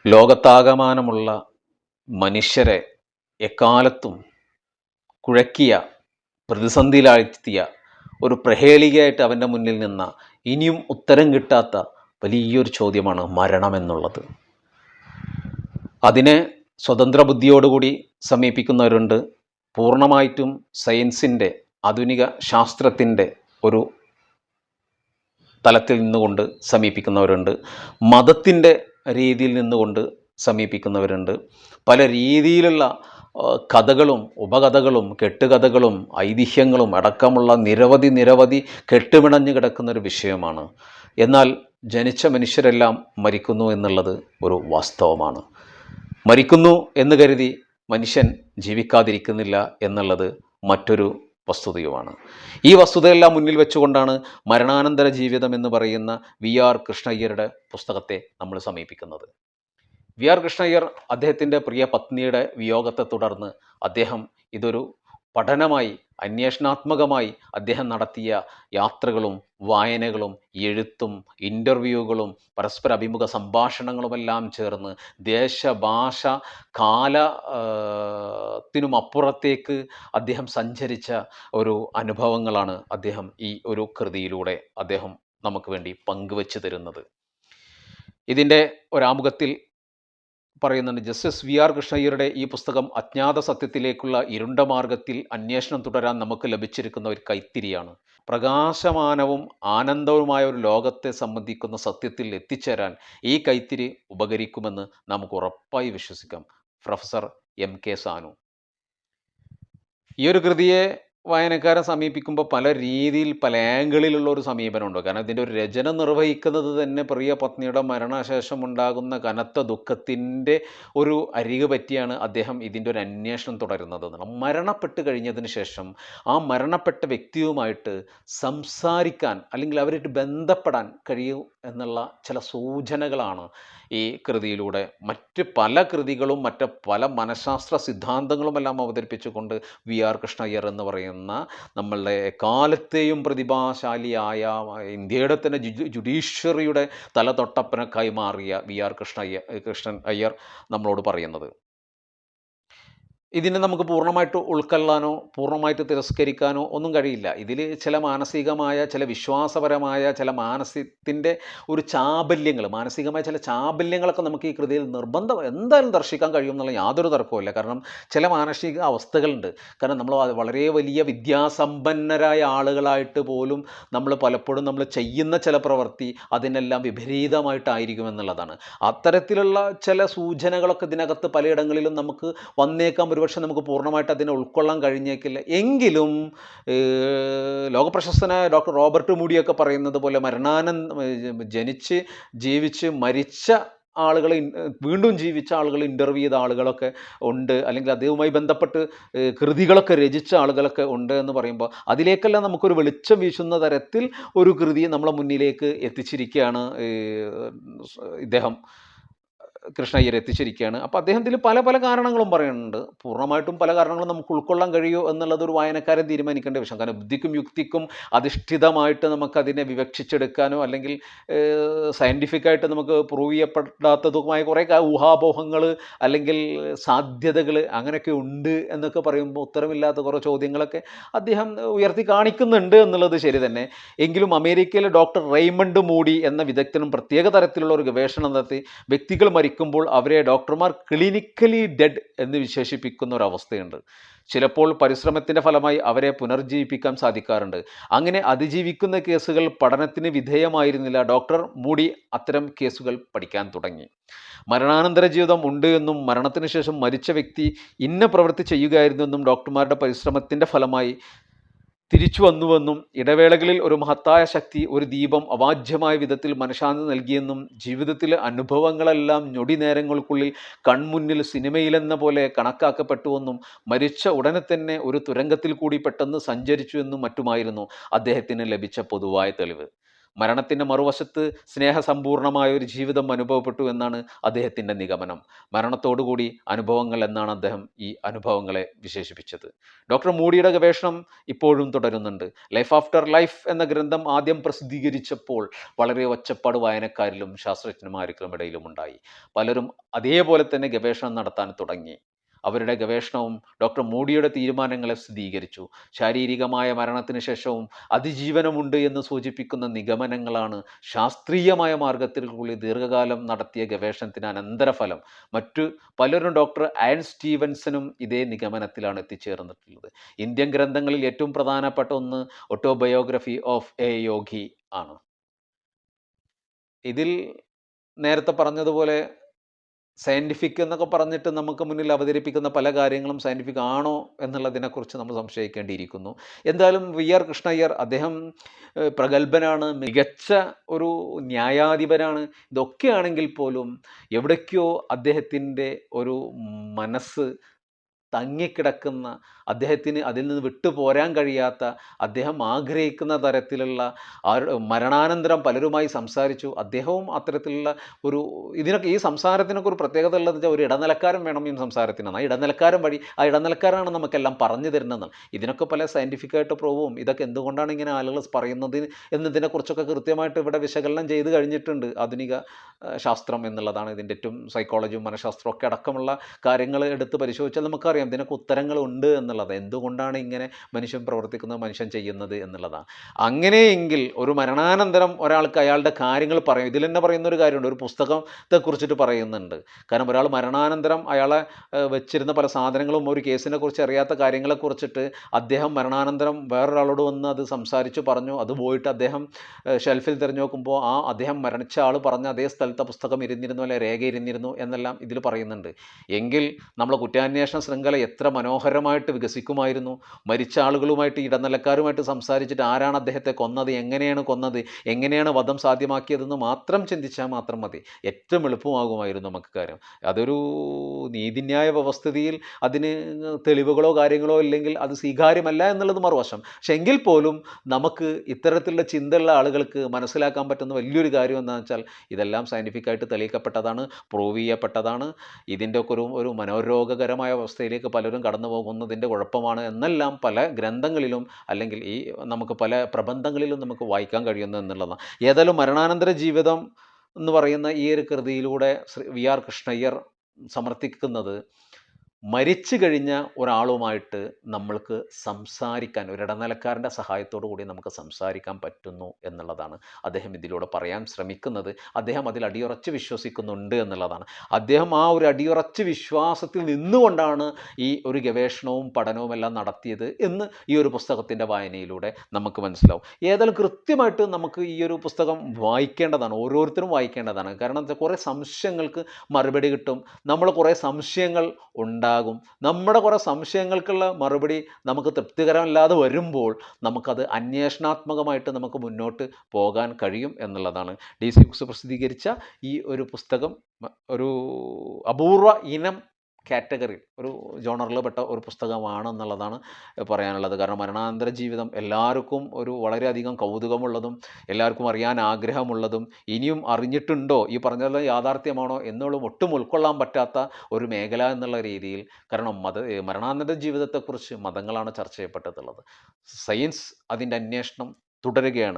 ലോകത്താകമാനമുള്ള മനുഷ്യരെ എക്കാലത്തും കുഴക്കിയ, പ്രതിസന്ധിയിലാഴ്ത്തിയ ഒരു പ്രഹേളികയായിട്ട് അവൻ്റെ മുന്നിൽ നിന്ന ഇനിയും ഉത്തരം കിട്ടാത്ത വലിയൊരു ചോദ്യമാണ് മരണമെന്നുള്ളത്. അതിനെ സ്വതന്ത്ര ബുദ്ധിയോടുകൂടി സമീപിക്കുന്നവരുണ്ട്, പൂർണ്ണമായിട്ടും സയൻസിൻ്റെ, ആധുനിക ശാസ്ത്രത്തിൻ്റെ ഒരു തലത്തിൽ നിന്നുകൊണ്ട് സമീപിക്കുന്നവരുണ്ട്, മതത്തിൻ്റെ രീതിയിൽ നിന്നുകൊണ്ട് സമീപിക്കുന്നവരുണ്ട്. പല രീതിയിലുള്ള കഥകളും ഉപകഥകളും കെട്ടുകഥകളും ഐതിഹ്യങ്ങളും അടക്കമുള്ള നിരവധി കെട്ടുമിണഞ്ഞു കിടക്കുന്നൊരു വിഷയമാണ്. എന്നാൽ ജനിച്ച മനുഷ്യരെല്ലാം മരിക്കുന്നു എന്നുള്ളത് ഒരു വാസ്തവമാണ്. മരിക്കുന്നു എന്ന് കരുതി മനുഷ്യൻ ജീവിക്കാതിരിക്കുന്നില്ല എന്നുള്ളത് മറ്റൊരു വസ്തുതയുമാണ്. ഈ വസ്തുതയെല്ലാം മുന്നിൽ വെച്ചുകൊണ്ടാണ് മരണാനന്തര ജീവിതം എന്ന് പറയുന്ന VR കൃഷ്ണയ്യരുടെ പുസ്തകത്തെ നമ്മൾ സമീപിക്കുന്നത്. VR കൃഷ്ണയ്യർ അദ്ദേഹത്തിൻ്റെ പ്രിയ പത്നിയുടെ വിയോഗത്തെ തുടർന്ന് അദ്ദേഹം ഇതൊരു പഠനമായി, അന്വേഷണാത്മകമായി അദ്ദേഹം നടത്തിയ യാത്രകളും വായനകളും എഴുത്തും ഇൻ്റർവ്യൂകളും പരസ്പര അഭിമുഖ സംഭാഷണങ്ങളുമെല്ലാം ചേർന്ന് ദേശഭാഷ കാലത്തിനുമപ്പുറത്തേക്ക് അദ്ദേഹം സഞ്ചരിച്ച ഒരു അനുഭവങ്ങളാണ് അദ്ദേഹം ഈ ഒരു കൃതിയിലൂടെ അദ്ദേഹം നമുക്ക് വേണ്ടി പങ്കുവെച്ച് തരുന്നത്. ഇതിൻ്റെ ഒരാമുഖത്തിൽ പറയുന്നുണ്ട്, ജസ്റ്റിസ് VR കൃഷ്ണയ്യരുടെ ഈ പുസ്തകം അജ്ഞാത സത്യത്തിലേക്കുള്ള ഇരുണ്ട മാർഗത്തിൽ അന്വേഷണം തുടരാൻ നമുക്ക് ലഭിച്ചിരിക്കുന്ന ഒരു കൈത്തിരിയാണ്. പ്രകാശമാനവും ആനന്ദവുമായ ഒരു ലോകത്തെ സംബന്ധിക്കുന്ന സത്യത്തിൽ എത്തിച്ചേരാൻ ഈ കൈത്തിരി ഉപകരിക്കുമെന്ന് നമുക്ക് ഉറപ്പായി വിശ്വസിക്കാം. Professor MK Sanu. ഈ ഒരു കൃതിയെ വായനക്കാരെ സമീപിക്കുമ്പോൾ പല രീതിയിൽ, പല ആംഗിളിലുള്ള ഒരു സമീപനമുണ്ട്. കാരണം ഇതിൻ്റെ ഒരു രചന നിർവഹിക്കുന്നത് തന്നെ പ്രിയ പത്നിയുടെ മരണശേഷം ഉണ്ടാകുന്ന കനത്ത ദുഃഖത്തിൻ്റെ ഒരു അരികു പറ്റിയാണ് അദ്ദേഹം ഇതിൻ്റെ ഒരു അന്വേഷണം തുടരുന്നത്. മരണപ്പെട്ട് കഴിഞ്ഞതിന് ശേഷം ആ മരണപ്പെട്ട വ്യക്തിയുമായിട്ട് സംസാരിക്കാൻ അല്ലെങ്കിൽ അവരായിട്ട് ബന്ധപ്പെടാൻ കഴിയും എന്നുള്ള ചില സൂചനകളാണ് ഈ കൃതിയിലൂടെ മറ്റ് പല കൃതികളും മറ്റ് പല മനഃശാസ്ത്ര സിദ്ധാന്തങ്ങളുമെല്ലാം അവതരിപ്പിച്ചുകൊണ്ട് VR കൃഷ്ണയ്യർ എന്ന് പറയുന്ന നമ്മളുടെ കാലത്തെയും പ്രതിഭാശാലിയായ ഇന്ത്യയുടെ തന്നെ ജുഡീഷ്യറിയുടെ തലതൊട്ടപ്പനക്കായി മാറിയ VR കൃഷ്ണൻ അയ്യർ നമ്മളോട് പറയുന്നത്. ഇതിനെ നമുക്ക് പൂർണ്ണമായിട്ട് ഉൾക്കൊള്ളാനോ പൂർണ്ണമായിട്ട് തിരസ്കരിക്കാനോ ഒന്നും കഴിയില്ല. ഇതിൽ ചില മാനസികമായ, ചില വിശ്വാസപരമായ, ചില മാനസികത്തിൻ്റെ ഒരു ചാബല്യങ്ങൾ, മാനസികമായ ചില ചാബല്യങ്ങളൊക്കെ നമുക്ക് ഈ കൃതിയിൽ എന്തായാലും ദർശിക്കാൻ കഴിയും എന്നുള്ള യാതൊരു തർക്കവുമില്ല. കാരണം ചില മാനസിക അവസ്ഥകളുണ്ട്. കാരണം നമ്മൾ വളരെ വലിയ വിദ്യാസമ്പന്നരായ ആളുകളായിട്ട് പോലും നമ്മൾ പലപ്പോഴും നമ്മൾ ചെയ്യുന്ന ചില പ്രവൃത്തി അതിനെല്ലാം വിപരീതമായിട്ടായിരിക്കും എന്നുള്ളതാണ്. അത്തരത്തിലുള്ള ചില സൂചനകളൊക്കെ ഇതിനകത്ത് പലയിടങ്ങളിലും നമുക്ക് വന്നേക്കാം. ഒരുപക്ഷെ നമുക്ക് പൂർണ്ണമായിട്ട് അതിനെ ഉൾക്കൊള്ളാൻ കഴിഞ്ഞേക്കില്ല. എങ്കിലും ലോകപ്രശസ്തനായ ഡോക്ടർ റോബർട്ട് മൂഡിയൊക്കെ പറയുന്നത് പോലെ ജനിച്ച് ജീവിച്ച് മരിച്ച ആളുകൾ, വീണ്ടും ജീവിച്ച ആളുകൾ, ഇൻ്റർവ്യൂ ചെയ്ത ആളുകളൊക്കെ ഉണ്ട്, അല്ലെങ്കിൽ അതുമായി ബന്ധപ്പെട്ട് കൃതികളൊക്കെ രചിച്ച ആളുകളൊക്കെ ഉണ്ട് എന്ന് പറയുമ്പോൾ അതിലേക്കെല്ലാം നമുക്കൊരു വെളിച്ചം വീശുന്ന തരത്തിൽ ഒരു കൃതി നമ്മളെ മുന്നിലേക്ക് എത്തിച്ചിരിക്കുകയാണ് ഇദ്ദേഹം കൃഷ്ണയ്യർ എത്തിച്ചിരിക്കുകയാണ്. അപ്പോൾ അദ്ദേഹത്തിൽ പല പല കാരണങ്ങളും പറയുന്നുണ്ട്. പൂർണ്ണമായിട്ടും പല കാരണങ്ങളും നമുക്ക് ഉൾക്കൊള്ളാൻ കഴിയുമോ എന്നുള്ളത് ഒരു വായനക്കാരൻ തീരുമാനിക്കേണ്ട വിഷയം. കാരണം ബുദ്ധിക്കും യുക്തിക്കും അധിഷ്ഠിതമായിട്ട് നമുക്കതിനെ വിവക്ഷിച്ചെടുക്കാനോ അല്ലെങ്കിൽ സയൻറ്റിഫിക്കായിട്ട് നമുക്ക് പ്രൂവ് ചെയ്യപ്പെടാത്തതുമായ കുറേ ഊഹാപോഹങ്ങൾ അല്ലെങ്കിൽ സാധ്യതകൾ അങ്ങനെയൊക്കെ ഉണ്ട് എന്നൊക്കെ പറയുമ്പോൾ ഉത്തരമില്ലാത്ത കുറേ ചോദ്യങ്ങളൊക്കെ അദ്ദേഹം ഉയർത്തി കാണിക്കുന്നുണ്ട് എന്നുള്ളത് ശരി തന്നെ. എങ്കിലും അമേരിക്കയിലെ ഡോക്ടർ റെയ്മണ്ട് മൂഡി എന്ന വിദഗ്ധനും പ്രത്യേക തരത്തിലുള്ള ഒരു ഗവേഷണം നടത്തി വ്യക്തികൾ മരിക്കുമ്പോൾ അവരെ ഡോക്ടർമാർ ക്ലിനിക്കലി ഡെഡ് എന്ന് വിശേഷിപ്പിക്കുന്ന ഒരവസ്ഥയുണ്ട്. ചിലപ്പോൾ പരിശ്രമത്തിൻ്റെ ഫലമായി അവരെ പുനർജീവിപ്പിക്കാൻ സാധിക്കാറുണ്ട്. അങ്ങനെ അതിജീവിക്കുന്ന കേസുകൾ പഠനത്തിന് വിധേയമായിരുന്നില്ല. ഡോക്ടർ മൂഡി അത്തരം കേസുകൾ പഠിക്കാൻ തുടങ്ങി. മരണാനന്തര ജീവിതം ഉണ്ട് എന്നും മരണത്തിന് ശേഷം മരിച്ച വ്യക്തി ഇന്ന പ്രവൃത്തി ചെയ്യുകയായിരുന്നു എന്നും ഡോക്ടർമാരുടെ പരിശ്രമത്തിൻ്റെ ഫലമായി തിരിച്ചു വന്നുവെന്നും ഇടവേളകളിൽ ഒരു മഹത്തായ ശക്തി, ഒരു ദീപം അവാച്യമായ വിധത്തിൽ മനഃശാന്തി നൽകിയെന്നും ജീവിതത്തിലെ അനുഭവങ്ങളെല്ലാം ഞൊടി നേരങ്ങൾക്കുള്ളിൽ കൺമുന്നിൽ സിനിമയിലെന്ന പോലെ കണക്കാക്കപ്പെട്ടുവെന്നും മരിച്ച ഉടനെ തന്നെ ഒരു തുരങ്കത്തിൽ കൂടി പെട്ടെന്ന് സഞ്ചരിച്ചു എന്നും മറ്റുമായിരുന്നു അദ്ദേഹത്തിന് ലഭിച്ച പൊതുവായ തെളിവ്. മരണത്തിൻ്റെ മറുവശത്ത് സ്നേഹസമ്പൂർണമായ ഒരു ജീവിതം അനുഭവപ്പെട്ടു എന്നാണ് അദ്ദേഹത്തിൻ്റെ നിഗമനം. മരണത്തോടുകൂടി അനുഭവങ്ങൾ എന്നാണ് അദ്ദേഹം ഈ അനുഭവങ്ങളെ വിശേഷിപ്പിച്ചത്. ഡോക്ടർ മൂഡിയുടെ ഗവേഷണം ഇപ്പോഴും തുടരുന്നുണ്ട്. ലൈഫ് ആഫ്റ്റർ ലൈഫ് എന്ന ഗ്രന്ഥം ആദ്യം പ്രസിദ്ധീകരിച്ചപ്പോൾ വളരെ ഒച്ചപ്പാട് വായനക്കാരിലും ശാസ്ത്രജ്ഞന്മാർക്കും ഇടയിലും ഉണ്ടായി. പലരും അതേപോലെ തന്നെ ഗവേഷണം നടത്താൻ തുടങ്ങി. അവരുടെ ഗവേഷണവും ഡോക്ടർ മൂഡിയുടെ തീരുമാനങ്ങളെ സ്ഥിരീകരിച്ചു. ശാരീരികമായ മരണത്തിന് ശേഷവും അതിജീവനമുണ്ട് എന്ന് സൂചിപ്പിക്കുന്ന നിഗമനങ്ങളാണ് ശാസ്ത്രീയമായ മാർഗത്തിൽക്കൂടി ദീർഘകാലം നടത്തിയ ഗവേഷണത്തിന് അനന്തരഫലം. മറ്റു പലരും ഡോക്ടർ ആൻ സ്റ്റീവൻസനും ഇതേ നിഗമനത്തിലാണ് എത്തിച്ചേർന്നിട്ടുള്ളത്. ഇന്ത്യൻ ഗ്രന്ഥങ്ങളിൽ ഏറ്റവും പ്രധാനപ്പെട്ട ഒന്ന് ഓട്ടോബയോഗ്രഫി ഓഫ് എ യോഗി ആണ്. ഇതിൽ നേരത്തെ പറഞ്ഞതുപോലെ സയൻറ്റിഫിക് എന്നൊക്കെ പറഞ്ഞിട്ട് നമുക്ക് മുന്നിൽ അവതരിപ്പിക്കുന്ന പല കാര്യങ്ങളും സയൻറ്റിഫിക് ആണോ എന്നുള്ളതിനെക്കുറിച്ച് നമ്മൾ സംശയിക്കേണ്ടിയിരിക്കുന്നു. എന്തായാലും വി ആർ കൃഷ്ണയ്യർ അദ്ദേഹം പ്രഗത്ഭനാണ്, മികച്ച ഒരു ന്യായാധിപനാണ്. ഇതൊക്കെയാണെങ്കിൽ പോലും എവിടേക്കോ അദ്ദേഹത്തിൻ്റെ ഒരു മനസ്സ് തങ്ങിക്കിടക്കുന്ന, അദ്ദേഹത്തിന് അതിൽ നിന്ന് വിട്ടുപോരാൻ കഴിയാത്ത, അദ്ദേഹം ആഗ്രഹിക്കുന്ന തരത്തിലുള്ള മരണാനന്തരം പലരുമായി സംസാരിച്ചു. അദ്ദേഹവും അത്തരത്തിലുള്ള ഒരു ഇതിനൊക്കെ ഈ സംസാരത്തിനൊക്കെ ഒരു പ്രത്യേകത ഉള്ളതെന്ന് വെച്ചാൽ ഒരു ഇടനിലക്കാരൻ വേണം ഈ സംസാരത്തിനാണ്. ആ ഇടനിലക്കാരൻ വഴി ആ ഇടനിലക്കാരാണ് നമുക്കെല്ലാം പറഞ്ഞു തരുന്നതെന്നാണ്. ഇതിനൊക്കെ പല സയൻറ്റിഫിക്കായിട്ട് പ്രൂവും ഇതൊക്കെ എന്തുകൊണ്ടാണ് ഇങ്ങനെ ആളുകൾ പറയുന്നത് എന്നതിനെക്കുറിച്ചൊക്കെ കൃത്യമായിട്ട് ഇവിടെ വിശകലനം ചെയ്ത് കഴിഞ്ഞിട്ടുണ്ട് ആധുനിക ശാസ്ത്രം എന്നുള്ളതാണ്. ഇതിൻ്റെ ഏറ്റവും സൈക്കോളജിയും മനഃശാസ്ത്രവും ഒക്കെ അടക്കമുള്ള കാര്യങ്ങൾ എടുത്ത് പരിശോധിച്ചാൽ നമുക്കറിയാം ഇതിനൊക്കെ ഉത്തരങ്ങളുണ്ട് എന്നുള്ളത്. എന്തുകൊണ്ടാണ് ഇങ്ങനെ മനുഷ്യൻ പ്രവർത്തിക്കുന്നത്, മനുഷ്യൻ ചെയ്യുന്നത് എന്നുള്ളതാണ്. അങ്ങനെയെങ്കിൽ ഒരു മരണാനന്തരം ഒരാൾക്ക് അയാളുടെ കാര്യങ്ങൾ പറയും. ഇതിൽ തന്നെ പറയുന്ന ഒരു കാര്യമുണ്ട്, ഒരു പുസ്തകത്തെ കുറിച്ചിട്ട് പറയുന്നുണ്ട്. കാരണം ഒരാൾ മരണാനന്തരം അയാളെ വെച്ചിരുന്ന പല സാധനങ്ങളും ഒരു കേസിനെ കുറിച്ച് അറിയാത്ത കാര്യങ്ങളെക്കുറിച്ചിട്ട് അദ്ദേഹം മരണാനന്തരം വേറൊരാളോട് വന്ന് അത് സംസാരിച്ചു പറഞ്ഞു. അത് പോയിട്ട് അദ്ദേഹം ഷെൽഫിൽ തിരഞ്ഞു നോക്കുമ്പോൾ അദ്ദേഹം മരണിച്ച ആൾ പറഞ്ഞ അതേ സ്ഥലത്തെ പുസ്തകം ഇരുന്നിരുന്നു, അല്ലെ രേഖ ഇരുന്നിരുന്നു എന്നെല്ലാം ഇതിൽ പറയുന്നുണ്ട്. എങ്കിൽ നമ്മളെ കുറ്റാന്വേഷണ ശൃംഖല എത്ര മനോഹരമായിട്ട് വികസിക്കുമായിരുന്നു. മരിച്ച ആളുകളുമായിട്ട് ഇടനിലക്കാരുമായിട്ട് സംസാരിച്ചിട്ട് ആരാണ് അദ്ദേഹത്തെ കൊന്നത്, എങ്ങനെയാണ് കൊന്നത്, എങ്ങനെയാണ് വധം സാധ്യമാക്കിയതെന്ന് മാത്രം ചിന്തിച്ചാൽ മാത്രം മതി. ഏറ്റവും എളുപ്പമാകുമായിരുന്നു നമുക്ക് കാര്യം. അതൊരു നീതിന്യായ വ്യവസ്ഥിതിയിൽ അതിന് തെളിവുകളോ കാര്യങ്ങളോ ഇല്ലെങ്കിൽ അത് സ്വീകാര്യമല്ല എന്നുള്ളത് മറുവശം. പക്ഷെ എങ്കിൽ പോലും നമുക്ക് ഇത്തരത്തിലുള്ള ചിന്തയുള്ള ആളുകൾക്ക് മനസ്സിലാക്കാൻ പറ്റുന്ന വലിയൊരു കാര്യം എന്താണെന്ന് വെച്ചാൽ ഇതെല്ലാം സയൻറ്റിഫിക്കായിട്ട് തെളിയിക്കപ്പെട്ടതാണ്, പ്രൂവ് ചെയ്യപ്പെട്ടതാണ്. ഇതിൻ്റെ ഒക്കെ ഒരു മനോരോഗകരമായ അവസ്ഥയിലേക്ക് പലരും കടന്നു പോകുന്നതിൻ്റെ കുഴപ്പമാണ് എന്നെല്ലാം പല ഗ്രന്ഥങ്ങളിലും അല്ലെങ്കിൽ ഈ നമുക്ക് പല പ്രബന്ധങ്ങളിലും നമുക്ക് വായിക്കാൻ കഴിയുന്നു എന്നുള്ളതാണ്. ഏതായാലും മരണാനന്തര ജീവിതം എന്ന് പറയുന്ന ഈ ഒരു കൃതിയിലൂടെ വി ആർ കൃഷ്ണയ്യർ സമർത്ഥിക്കുന്നത് മരിച്ചു കഴിഞ്ഞ ഒരാളുമായിട്ട് നമ്മൾക്ക് സംസാരിക്കാൻ, ഒരു ഇടനിലക്കാരൻ്റെ സഹായത്തോടു കൂടി നമുക്ക് സംസാരിക്കാൻ പറ്റുന്നു എന്നുള്ളതാണ് അദ്ദേഹം ഇതിലൂടെ പറയാൻ ശ്രമിക്കുന്നത്. അദ്ദേഹം അതിൽ അടിയുറച്ച് വിശ്വസിക്കുന്നുണ്ട് എന്നുള്ളതാണ്. അദ്ദേഹം ആ ഒരു അടിയുറച്ച് വിശ്വാസത്തിൽ നിന്നുകൊണ്ടാണ് ഈ ഒരു ഗവേഷണവും പഠനവും എല്ലാം നടത്തിയത് എന്ന് ഈ ഒരു പുസ്തകത്തിൻ്റെ വായനയിലൂടെ നമുക്ക് മനസ്സിലാവും. ഏതായാലും കൃത്യമായിട്ട് നമുക്ക് ഈ ഒരു പുസ്തകം വായിക്കേണ്ടതാണ്, ഓരോരുത്തരും വായിക്കേണ്ടതാണ്. കാരണം കുറേ സംശയങ്ങൾക്ക് മറുപടി കിട്ടും. നമ്മൾ കുറേ സംശയങ്ങൾ ഉണ്ടാകും. നമ്മുടെ കുറേ സംശയങ്ങൾക്കുള്ള മറുപടി നമുക്ക് തൃപ്തികരമല്ലാതെ വരുമ്പോൾ നമുക്കത് അന്വേഷണാത്മകമായിട്ട് നമുക്ക് മുന്നോട്ട് പോകാൻ കഴിയും എന്നുള്ളതാണ്. DC ബുക്സ് പ്രസിദ്ധീകരിച്ച ഈ ഒരു പുസ്തകം ഒരു അപൂർവ ഇനം കാറ്റഗറി, ഒരു ജോണറിൽ പെട്ട ഒരു പുസ്തകമാണെന്നുള്ളതാണ് പറയാനുള്ളത്. കാരണം മരണാനന്തര ജീവിതം എല്ലാവർക്കും ഒരു വളരെയധികം കൗതുകമുള്ളതും എല്ലാവർക്കും അറിയാൻ ആഗ്രഹമുള്ളതും ഇനിയും അറിഞ്ഞിട്ടുണ്ടോ, ഈ പറഞ്ഞതെല്ലാം യാഥാർത്ഥ്യമാണോ എന്നുള്ള ഒട്ടും ഉൾക്കൊള്ളാൻ പറ്റാത്ത ഒരു മേഖല എന്നുള്ള രീതിയിൽ. കാരണം മരണാനന്തര ജീവിതത്തെക്കുറിച്ച് മതങ്ങളാണ് ചർച്ച ചെയ്യപ്പെട്ടിട്ടുള്ളത്. സയൻസ് അതിൻ്റെ അന്വേഷണം തുടരുകയാണ്.